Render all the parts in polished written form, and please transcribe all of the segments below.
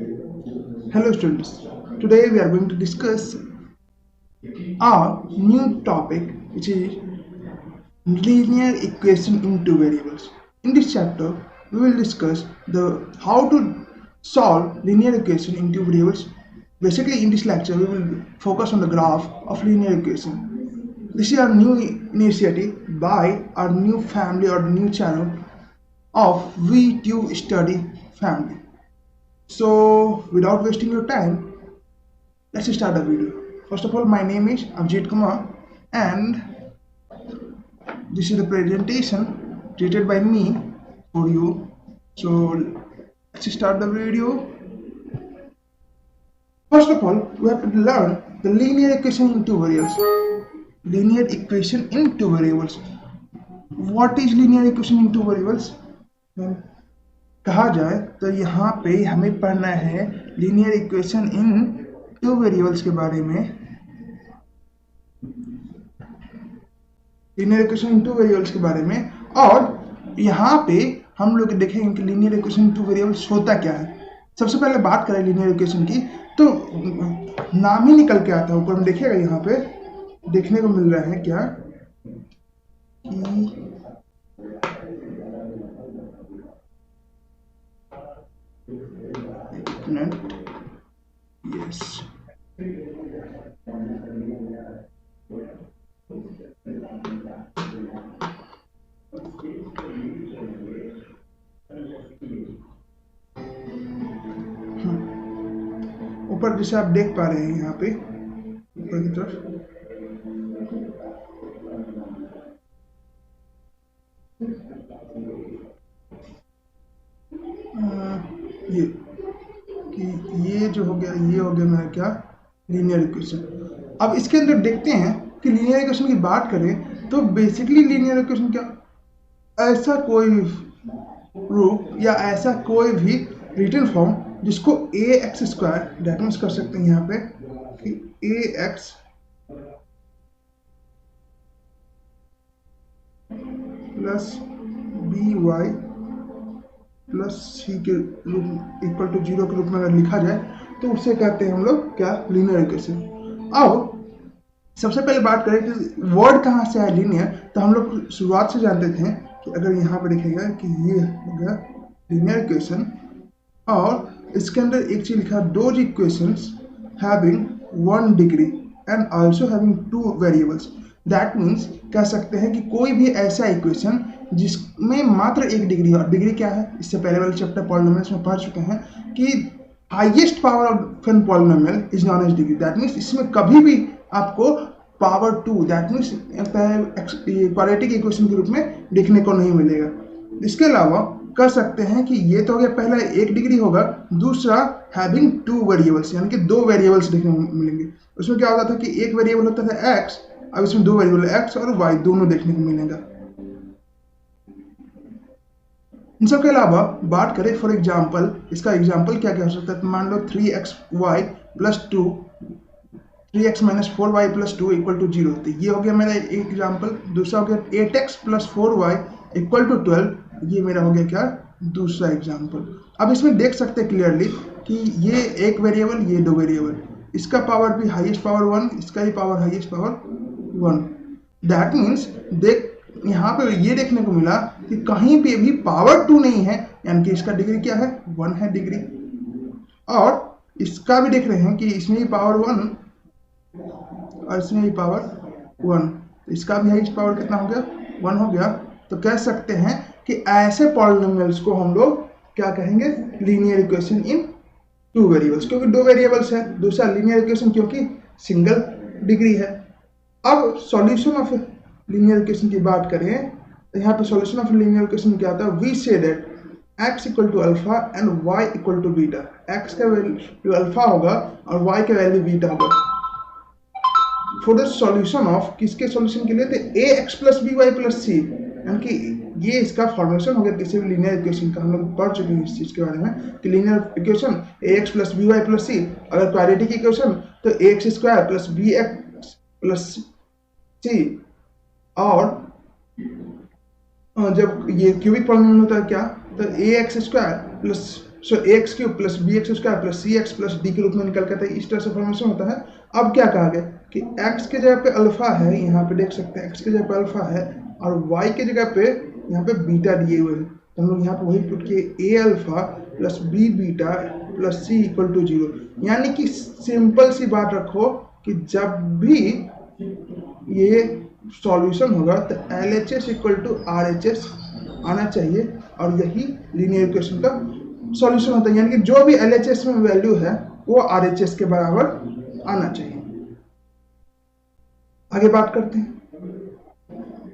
Hello students, today we are going to discuss our new topic which is linear equation in two variables. In this chapter, we will discuss the how to solve linear equation in two variables. Basically, in this lecture, we will focus on the graph of linear equation. This is our new initiative by our new family or new channel of V2 Study family. So, without wasting your time, let's start the video. First of all, my name is Avjit Kumar and this is the presentation created by me for you. So let's start the video. First of all, we have to learn the linear equation in two variables. Linear equation in two variables. What is linear equation in two variables? कहा जाए तो यहाँ पे हमें पढ़ना है linear equation in two variables के बारे में. Linear equation in two variables के बारे में, और यहाँ पे हम लोग देखेंगे कि linear equation in two variables होता क्या है. सबसे पहले बात करें लीनियर इक्वेशन की तो नाम ही निकल के आता है. ऊपर हम देखिएगा यहाँ पे देखने को मिल रहा है क्या कि यस ऊपर जैसे आप देख पा रहे हैं यहाँ पे ऊपर की तरफ ये कि ये जो हो गया ये हो गया मेरा क्या लीनियर इक्वेशन. अब इसके अंदर देखते हैं कि लीनियर इक्वेशन की बात करें तो बेसिकली लीनियर इक्वेशन क्या, ऐसा कोई रूप या ऐसा कोई भी रिटन फॉर्म जिसको A X square that means कर सकते हैं यहाँ पे कि A X plus B Y plus C के रूप इक्वल टू 0 के रूप में अगर लिखा जाए तो उससे कहते हैं हम लोग क्या लीनियर इक्वेशन. अब सबसे पहले बात करें कि वर्ड कहाँ से है लीनियर, तो हम लोग शुरुआत से जानते थे कि अगर यहाँ पे देखेगा कि ये हो गया लीनियर इक्वेशन और इसके अंदर एक चीज लिखा those equations having 1 degree and also having 2 variables. That means कह सकते हैं कि कोई भी ऐसा इक्वेशन जिसमें मात्र 1 डिग्री, और डिग्री क्या है इससे पहले वाले चैप्टर पॉलिनोमियल्स में पढ़ चुके हैं कि highest power of an polynomial is known as degree. That means इसमें कभी भी आपको power 2 that means quadratic equation के रूप में देखने को नहीं मिलेगा. इसके अलावा कर सकते हैं कि ये तो हो गया पहला 1 डिग्री होगा, दूसरा हैविंग 2 वेरिएबल्स यानी कि 2 वेरिएबल्स देखने को मिलेंगे. उसमें क्या होता था कि एक वेरिएबल होता था x, अब इसमें 2 वेरिएबल x और y दोनों देखने को मिलेगा. इन सब के अलावा बात करें फॉर एग्जांपल, इसका एग्जांपल क्या क्या हो सकता है. मान लो 3xy plus 2 3x minus 4y plus 2 equal to 0. तो ये हो गया मेरा एक एग्जांपल. दूसरा हो गया 8x plus 4y equal to 12. ये मेरा हो गया क्या दूसरा एग्जांपल. अब इसमें देख सकते हैं क्लियरली कि ये एक वेरिएबल ये 2 वेरिएबल, इसका पावर भी हाईएस्ट पावर 1, इसका ही power highest power 1. That means देख यहाँ पे ये देखने को मिला कि कहीं पे भी पावर 2 नहीं है, यानी कि इसका डिग्री क्या है 1 है डिग्री. और इसका भी देख रहे हैं कि इसमें ही पावर 1 और इसमें ही पावर 1, इसका भी हाईएस्ट पावर कितना हो गया 1 हो गया. तो कह सकते हैं कि ऐसे पॉलिनोमियल्स को हम लोग क्या कहेंगे लीनियर इक्वेशन इन 2 वेरिएबल्स, क्योंकि 2 वेरिएबल्स है. दूसरा लीनियर इक्वेशन क्योंकि सिंगल डिग्री है. अब सॉल्यूशन ऑफ लीनियर इक्वेशन की बात करें तो यहाँ पे सॉल्यूशन ऑफ लीनियर इक्वेशन क्या आता है. We say that x equal to alpha and y equal to beta. x का वैल्यू अल्फा होगा और y का वैल्यू बीटा होगा. फॉर द सॉल्यूशन ऑफ किसके सॉल्यूशन के लिए थे A X plus B Y plus C, यानी कि ये इसका फॉर्मेशन हो गया किसी भी लीनियर इक्वेशन का. हम लोग पढ़ चुके हैं इस चीज के बारे में कि linear equation A X plus B Y plus C, अगर क्वाड्रेटिक इक्वेशन तो A X square plus B X plus C, और जब ये क्यूबिक पॉलिनोमियल होता है क्या तो A X square plus so X cube plus B X square plus C X plus D के रूप में निकल के आता है। इस तरह से फॉर्मेशन होता है। अब क्या कहा गया कि एक्स के जगह पे अल्फा है, यहाँ पे देख सकते हैं एक्स के जगह पे अल्फा है और वाई के जगह पे यहाँ पे बीटा दिए हुए हैं। तो हम लोग यहाँ पे वही पुट किए A alpha plus B beta plus C equal to 0। यानी कि सिंपल सी बात रखो कि जब भी ये सॉल्यूशन होगा तो LHS इक्वल टू RHS आना चाहिए और यही लीनियर इक्वेशन का सॉल्यूशन होता है। यानी कि जो भी LHS में वैल्यू है वो RHS के बराबर आना चाहिए। आगे बात करते हैं।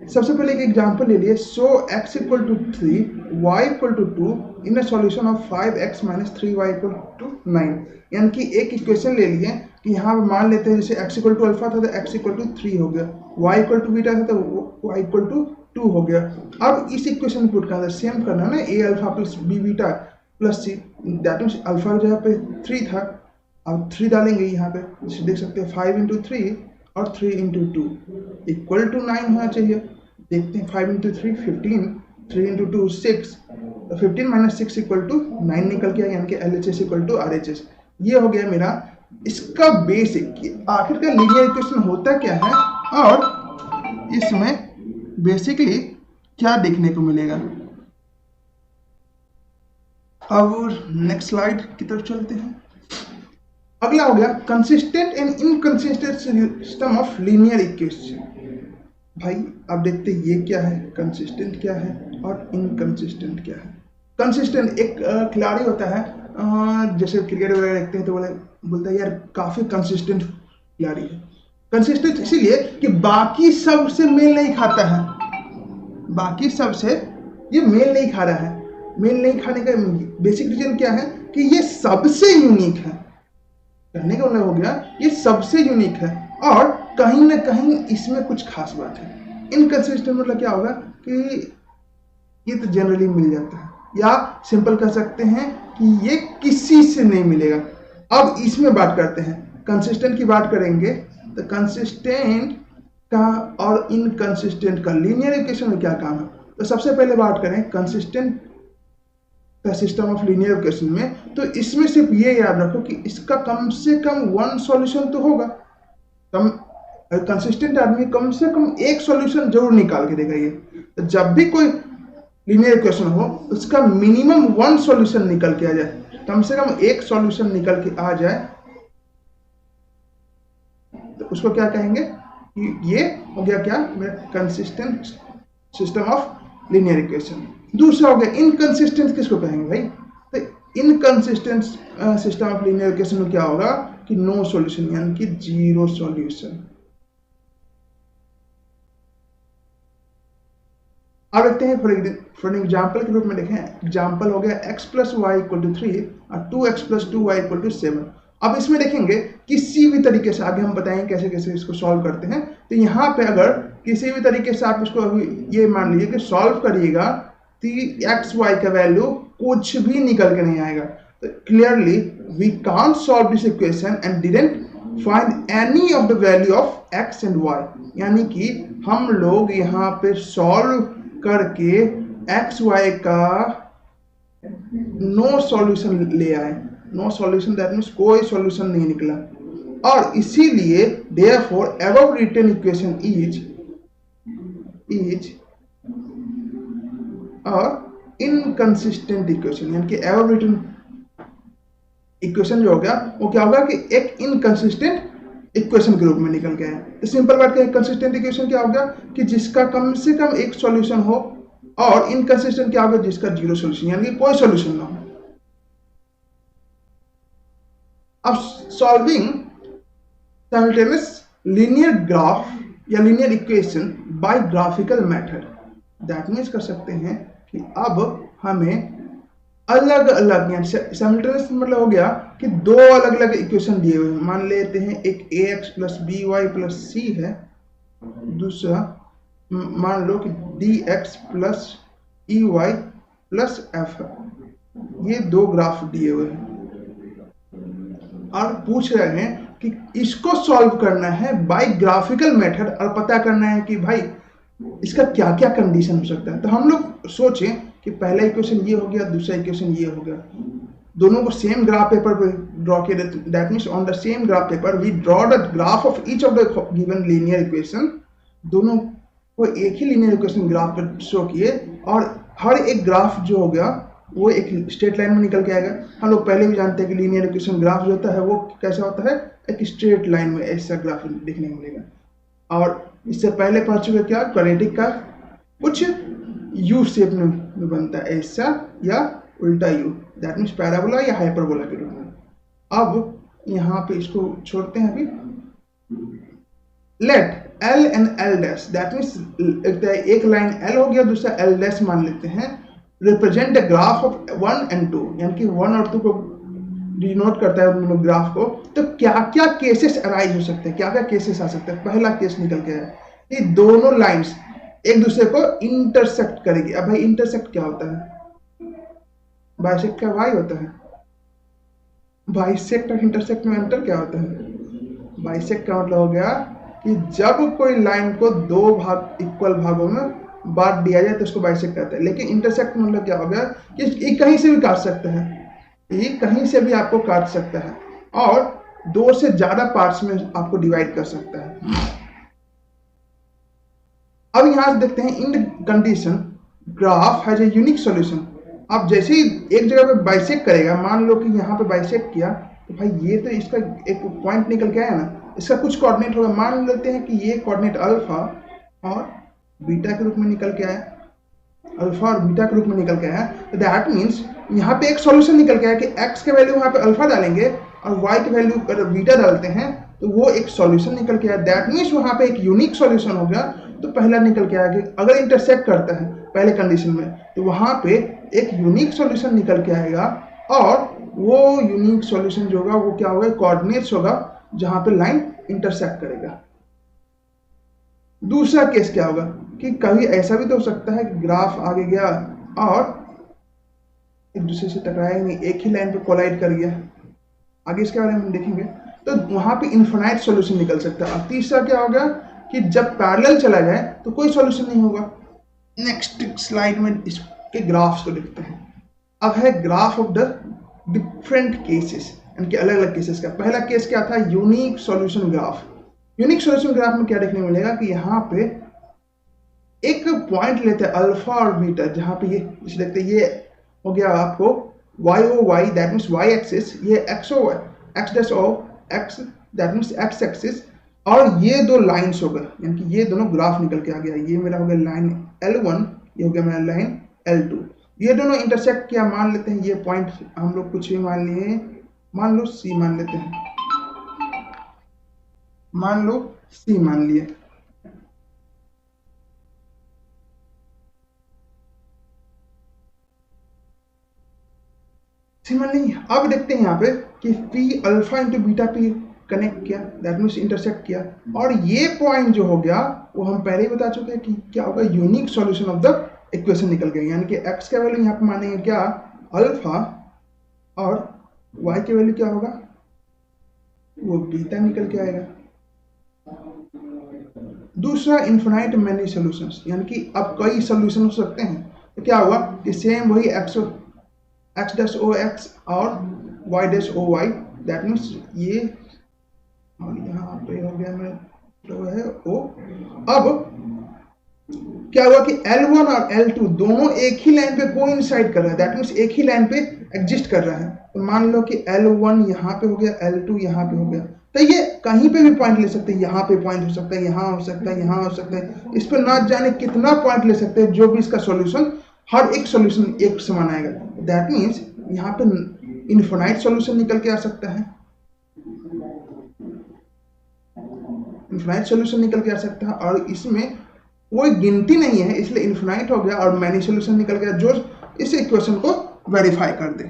सबसे पहले एक एग्जांपल ले लिए। So x equal to 3 y equal to 2 in a solution of 5x minus 3y equal to 9। यानी कि एक इक्वेशन ले लिए कि यहाँ पे मान लेते हैं जैसे x इक्वल टू अल्फा था तो x इक्वल टू 3 हो गया, y इक्वल टू बीटा था तो y इक्वल टू 2 हो गया। अब इस इक्वेशन में पुट करना सेम करना ना, a alpha plus b beta plus c, that means alpha की जगह पे 3 था, अब 3 डालेंगे यहाँ पे, जैसे देख सकते हैं 5 इंटू 3 और 3 इंटू 2 इक्वल टू 9 होना चाहिए। देखते हैं 5 इंटू 3 15, 3 इंटू 2 6, तो 15 माइनस 6 इक्वल टू 9 निकल गया। यानी कि LHS इक्वल टू RHS। ये हो गया मेरा इसका बेसिक। आखिरकार लीनियर इक्वेशन होता क्या है और इसमें बेसिकली क्या देखने को मिलेगा। अब नेक्स्ट स्लाइड की तरफ चलते हैं। अगला हो गया consistent and inconsistent system of linear equation. भाई अब देखते हैं ये क्या है, कंसिस्टेंट क्या है और इनकंसिस्टेंट क्या है। कंसिस्टेंट एक खिलाड़ी होता है, जैसे क्रिकेट वगैरह देखते हैं तो बोलता है यार काफी कंसिस्टेंट खिलाड़ी है। कंसिस्टेंट इसीलिए कि बाकी सब से मेल नहीं खाता है, बाकी सब से ये मेल नहीं खा रहा है। मेल नहीं खाने का बेसिक रीजन क्या है कि ये सबसे यूनिक है। कहने का मतलब हो गया ये सबसे यूनिक है और कहीं ना कहीं इसमें कुछ खास बात है। इनकंसिस्टेंट मतलब क्या होगा कि ये तो जनरली मिल जाता है, या सिंपल कह सकते हैं कि ये किसी से नहीं मिलेगा। अब इसमें बात करते हैं, कंसिस्टेंट की बात करेंगे तो कंसिस्टेंट का और इनकंसिस्टेंट का लीनियर इक्वेशन में क्या काम है। तो सबसे पहले बात करें कंसिस्टेंट का सिस्टम ऑफ लीनियर इक्वेशन में, तो इसमें सिर्फ ये याद रखो कि इसका कम से कम वन सॉल्यूशन तो होगा। कंसिस्टेंट आदमी कम से कम एक सॉल्यूशन जरूर निकाल के देगा। ये तो जब भी कोई लीनियर इक्वेशन हो उसका मिनिमम वन सॉल्यूशन निकल के आ जाए, कम से कम एक सॉल्यूशन निकल के आ जाए, तो उसको क्या कहेंगे कि ये हो गया क्या मेरा consistent system of linear equation. दूसरा हो गया इनकंसिस्टेंट, किसको कहेंगे भाई, तो inconsistent system of linear equation में क्या होगा कि नो सॉल्यूशन, यानी कि जीरो सॉल्यूशन। अब देखते हैं फॉर एग्जाम्पल के रूप में देखें। एग्जाम्पल हो गया x plus y equal to 3 और 2x plus 2y equal to 7। अब इसमें देखेंगे किसी भी तरीके से, आगे हम बताएंगे कैसे कैसे इसको सॉल्व करते हैं। तो यहाँ पे अगर किसी भी तरीके से आप इसको अभी ये मान लीजिए कि सॉल्व करिएगा तो एक्स वाई का वैल्यू कुछ भी निकल के नहीं आएगा। तो clearly we can't solve this equation and didn't find any of the value of x and y. यानी कि हम लोग यहाँ पे सॉल्व करके एक्स वाई का नो सॉल्यूशन ले आए। नो सॉल्यूशन दैट मीन्स कोई सॉल्यूशन नहीं निकला, और इसीलिए therefore above written equation is a inconsistent equation. यानी कि अबव रिटन इक्वेशन जो हो गया वो क्या होगा कि एक इनकंसिस्टेंट इक्वेशन के रूप में निकल गया है। तो सिंपल बात क्या है, कंसिस्टेंट इक्वेशन क्या होगा कि जिसका कम से कम एक सॉल्यूशन हो, और इनकंसिस्टेंट क्या होगा जिसका जीरो सॉल्यूशन, यानी कि कोई सॉल्यूशन ना हो। अब सॉल्विंग साइमल्टेनियस लीनियर ग्राफ या linear equation by graphical method, that means कर सकते हैं कि अब हमें अलग अलग, यानी साइमल्टेनियस मतलब हो गया कि दो अलग अलग इक्वेशन दिए हुए हैं। मान लेते हैं एक ax plus B Y plus C है, दूसरा मान लो कि dx plus E Y plus F है। ये दो ग्राफ दिए हुए हैं और पूछ रहे हैं कि इसको सॉल्व करना है बाय ग्राफिकल मेथड और पता करना है कि भाई इसका क्या क्या कंडीशन हो सकता है। तो हम लोग सोचें कि पहला इक्वेशन ये हो गया, दूसरा इक्वेशन ये हो गया। दोनों को सेम ग्राफ पेपर पे ड्रॉ किया, that means on the same graph paper we draw the graph of each of the given linear equation. दोनों को एक ही लीनियर इक्वेशन ग्राफ पर शो किए और हर एक ग्राफ जो हो गया वो एक स्ट्रेट लाइन में निकल के आएगा। हम लोग पहले भी जानते हैं कि लीनियर इक्वेशन ग्राफ जो होता है वो कैसा होता है, एक स्ट्रेट लाइन में ऐसा ग्राफ देखने को मिलेगा। और इससे पहले पढ़ चुके क्या, क्वाड्रेटिक का कुछ यू शेप में बनता है, ऐसा या उल्टा यू, दैट मीन्स पैराबोला या हाइपरबोला के रूप में। अब यहाँ पे इसको छोड़ते हैं अभी। Let L and L dash, that means एक लाइन L हो गया, दूसरा L dash मान लेते हैं, represent the graph of 1 and 2, यानी कि 1 और 2 को डिनोट करता है उन ग्राफ को। तो क्या क्या केसेस अराइज हो सकते हैं, क्या क्या केसेस आ सकते हैं। पहला केस निकल के है कि दोनों लाइंस एक दूसरे को इंटरसेक्ट करेगी। अब भाई इंटरसेक्ट क्या होता है, बाइसेक्ट का वाई होता है, बाइसेक्ट और इंटरसेक्ट में अंतर क्या होता है। बाइसेक्ट का मतलब हो गया कि जब कोई लाइन को दो भाग इक्वल भागों में बांट दिया जाए तो उसको बाइसेक्ट कहते हैं। लेकिन इंटरसेक्ट मतलब क्या हो गया कि कहीं से भी काट सकते हैं, ये कहीं से भी आपको काट सकता है और दो से ज्यादा पार्ट्स में आपको डिवाइड कर सकता है। अब यहां से देखते हैं in the condition graph has a unique solution. अब जैसे ही एक जगह पे बाइसेक्ट करेगा, मान लो कि यहाँ पे बाइसेक्ट किया तो भाई ये तो इसका एक पॉइंट निकल के आया ना, इसका कुछ कोऑर्डिनेट होगा। मान लेते हैं कि ये कोऑर्डिनेट अल्फा और बीटा के रूप में निकल के आया, अल्फा और बीटा के रूप में निकल के आया। तो दैट मीन्स यहाँ पे एक सॉल्यूशन निकल के आया कि x के वैल्यू वहाँ पे अल्फा डालेंगे और y के वैल्यू अगर बीटा डालते हैं तो वो एक सॉल्यूशन निकल के आया। दैट मीन्स वहाँ पे एक यूनिक सॉल्यूशन हो गया। तो पहला निकल के आया कि अगर इंटरसेक्ट करता है पहले कंडीशन में तो वहाँ पे एक यूनिक सॉल्यूशन निकल के आएगा और वो यूनिक सॉल्यूशन जो होगा वो क्या होगा, कोऑर्डिनेट्स होगा जहाँ पे लाइन इंटरसेक्ट करेगा। दूसरा केस क्या होगा कि कभी ऐसा भी तो हो सकता है कि ग्राफ आगे गया और एक दूसरे से टकराया नहीं, एक ही लाइन पे कोलाइड कर गया। आगे इसके बारे में हम देखेंगे। तो वहां पे इनफिनाइट सॉल्यूशन निकल सकता है। और तीसरा क्या होगा कि जब पैरेलल चला जाए तो कोई सॉल्यूशन नहीं होगा। नेक्स्ट स्लाइड में इसके ग्राफ्स को देखते हैं। अब है graph of the different cases, यानी कि अलग अलग केसेस का। पहला केस क्या था, unique solution graph. Unique solution graph में क्या देखने को मिलेगा कि यहाँ पे एक पॉइंट लेते हैं अल्फा और बीटा, जहां पे ये इसे देखते हैं, ये हो गया आपको y o y, that means y axis, ये x o x dash o x, that means x axis, और ये दो लाइंस हो गए, यानी कि ये दोनों ग्राफ निकल के आ गया। ये मेरा हो गया लाइन L1, ये हो गया मेरा लाइन L2। ये दोनों इंटरसेक्ट किया, मान लेते हैं ये पॉइंट हम लोग कुछ भी मान लिए, मान लो C मान लेते हैं, मान लो C मान लिए। नहीं, अब देखते हैं यहाँ पे कि P alpha into beta P connect किया, दैट मीन्स इंटरसेक्ट किया, और ये पॉइंट जो हो गया वो हम पहले ही बता चुके हैं कि क्या होगा, unique solution of the equation निकल गया। यानी कि x का वैल्यू यहाँ पे मानेंगे क्या, अल्फा, और y के वैल्यू क्या होगा, वो बीटा निकल के आएगा। दूसरा इन्फिनाइट मैनी सॉल्यूशंस, यानी कि अब कई सॉल्यूशन हो सकते हैं। तो क्या हुआ कि सेम वही x डैश ओ x और y dash O y, that means ये, और यहाँ पे हो गया मैं जो है o। अब क्या हुआ कि L1 और L2 दोनों एक ही लाइन पे कोइंसाइड कर रहा है, दैट मीन्स एक ही लाइन पे एग्जिस्ट कर रहा है। तो मान लो कि L1 यहाँ पे हो गया, L2 यहाँ पे हो गया, तो ये कहीं पे भी पॉइंट ले सकते हैं। यहाँ पे पॉइंट हो सकता है, यहाँ हो सकता है, यहाँ हो सकता है, इस पर ना जाने कितना पॉइंट ले सकते हैं। जो भी इसका सॉल्यूशन, हर एक सॉल्यूशन एक समान आएगा। दैट मीन्स यहाँ पे इनफिनाइट सॉल्यूशन निकल के आ सकता है, इनफिनाइट सॉल्यूशन निकल के आ सकता है, और इसमें कोई गिनती नहीं है, इसलिए इनफिनाइट हो गया। और मैनी सॉल्यूशन निकल गया जो इस इक्वेशन को वेरीफाई कर दे।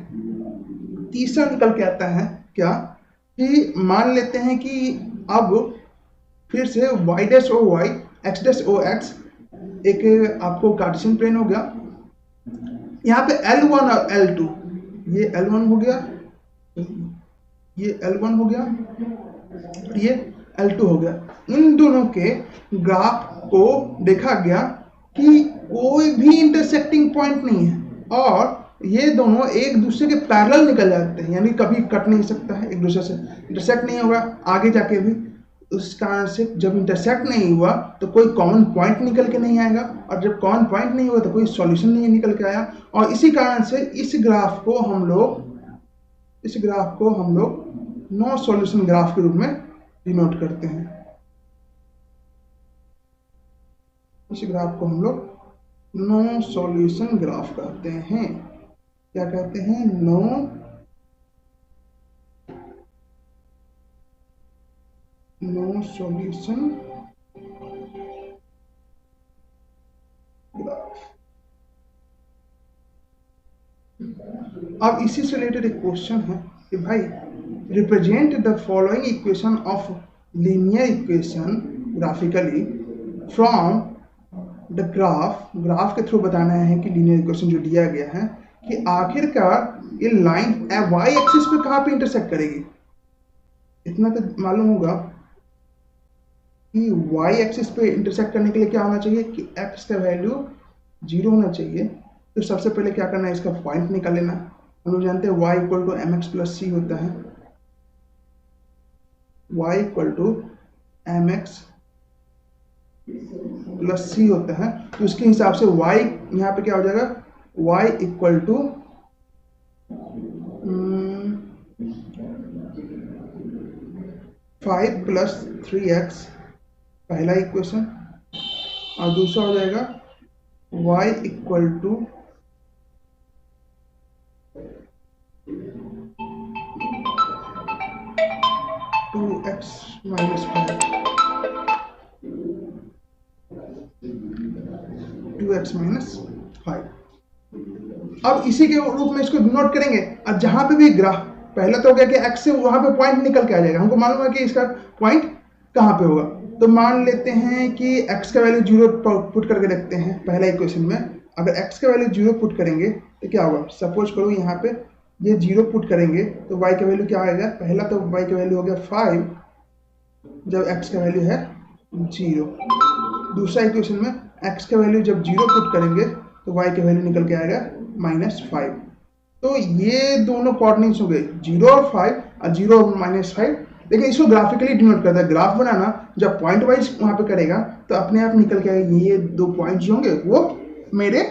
तीसरा निकल के आता है क्या कि मान लेते हैं कि अब फिर से y dash O y, x dash O x एक आपको कार्टेशियन प्लेन हो गया। यहाँ पे L1 और L2, ये L1 हो गया, ये L1 हो गया, ये L2 हो गया। इन दोनों के ग्राफ को देखा गया कि कोई भी इंटरसेक्टिंग पॉइंट नहीं है और ये दोनों एक दूसरे के पैरेलल निकल जाते हैं, यानी कभी कट नहीं सकता है, एक दूसरे से इंटरसेक्ट नहीं होगा आगे जाके भी। उस कारण से जब इंटरसेक्ट नहीं हुआ तो कोई कॉमन पॉइंट निकल के नहीं आएगा, और जब कॉमन पॉइंट नहीं हुआ तो कोई सॉल्यूशन नहीं निकल के आया। और इसी कारण से इस ग्राफ को हम लोग नो सॉल्यूशन ग्राफ के रूप में डिनोट करते हैं। इस ग्राफ को हम लोग नो सॉल्यूशन ग्राफ कहते हैं। क्या कहते हैं? No solution graph. अब इसी से रिलेटेड एक क्वेश्चन है कि भाई represent the following equation of linear equation graphically from the graph के थ्रू बताना है कि लीनियर इक्वेशन जो दिया गया है कि आखिरकार ये लाइन वाई एक्सिस पे कहाँ पे इंटरसेक्ट करेगी। इतना तो मालूम होगा कि वाई एक्सिस पे इंटरसेक्ट करने के लिए क्या होना चाहिए कि एक्स का वैल्यू 0 होना चाहिए। तो सबसे पहले क्या करना है, इसका पॉइंट निकाल लेना। हम लोग जानते हैं y equal to M X plus C होता है, y equal to M X plus C होता है। तो उसके हिसाब से y यहाँ पे क्या हो जाएगा, y equal to 5 plus 3x पहला इक्वेशन, और दूसरा हो जाएगा y equal to 2x minus 5, 2x minus 5। अब इसी के रूप में इसको नोट करेंगे। और जहां पे भी ग्राफ पहला तो हो गया कि x से वहां पे पॉइंट निकल के आ जाएगा, हमको मालूम है कि इसका पॉइंट कहां पे होगा। तो मान लेते हैं कि x का वैल्यू 0 पुट करके देखते हैं पहला इक्वेशन में। अगर x का वैल्यू 0 पुट करेंगे तो क्या होगा, सपोज करो यहाँ पे ये 0 पुट करेंगे तो y का वैल्यू क्या आएगा, पहला तो y का वैल्यू हो गया 5 जब x का वैल्यू है 0। दूसरा इक्वेशन में x का वैल्यू जब 0 पुट करेंगे तो y का वैल्यू निकल के आएगा -5। तो ये दोनों कोऑर्डिनेट्स हो गए 0 और 5, और 0 और -5। लेकिन इसको ग्राफिकली डिनोट करता है। ग्राफ बनाना जब पॉइंट वाइज वहां पे करेगा तो अपने आप निकल के आएगा। ये 2 पॉइंट्स जो होंगे वो मेरे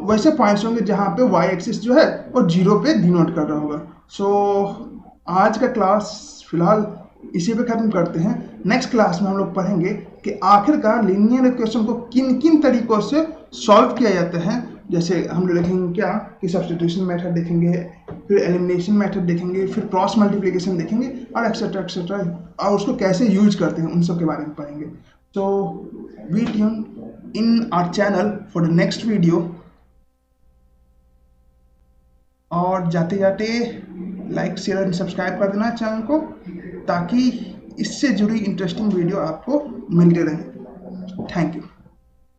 वैसे पॉइंट्स होंगे जहां पे y एक्सिस जो है वो 0 पे डिनोट कर रहा होगा। सो आज का क्लास फिलहाल इसी पे खत्म करते हैं। नेक्स्ट क्लास में हम लोग पढ़ेंगे कि आखिरकार लीनियर इक्वेशन को किन किन तरीकों से सॉल्व किया जाता है। जैसे हम लोग देखेंगे क्या कि सब्स्टिट्यूशन मेथड देखेंगे, फिर एलिमिनेशन मेथड देखेंगे, फिर क्रॉस मल्टीप्लिकेशन देखेंगे, और एक्सेट्रा, और उसको कैसे यूज करते हैं उन सब के बारे में पढ़ेंगे। So be tune in our channel for the next video. और जाते जाते लाइक शेयर एंड सब्सक्राइब कर देना चैनल को, ताकि इससे जुड़ी इंटरेस्टिंग वीडियो आपको मिलते रहे। Thank you.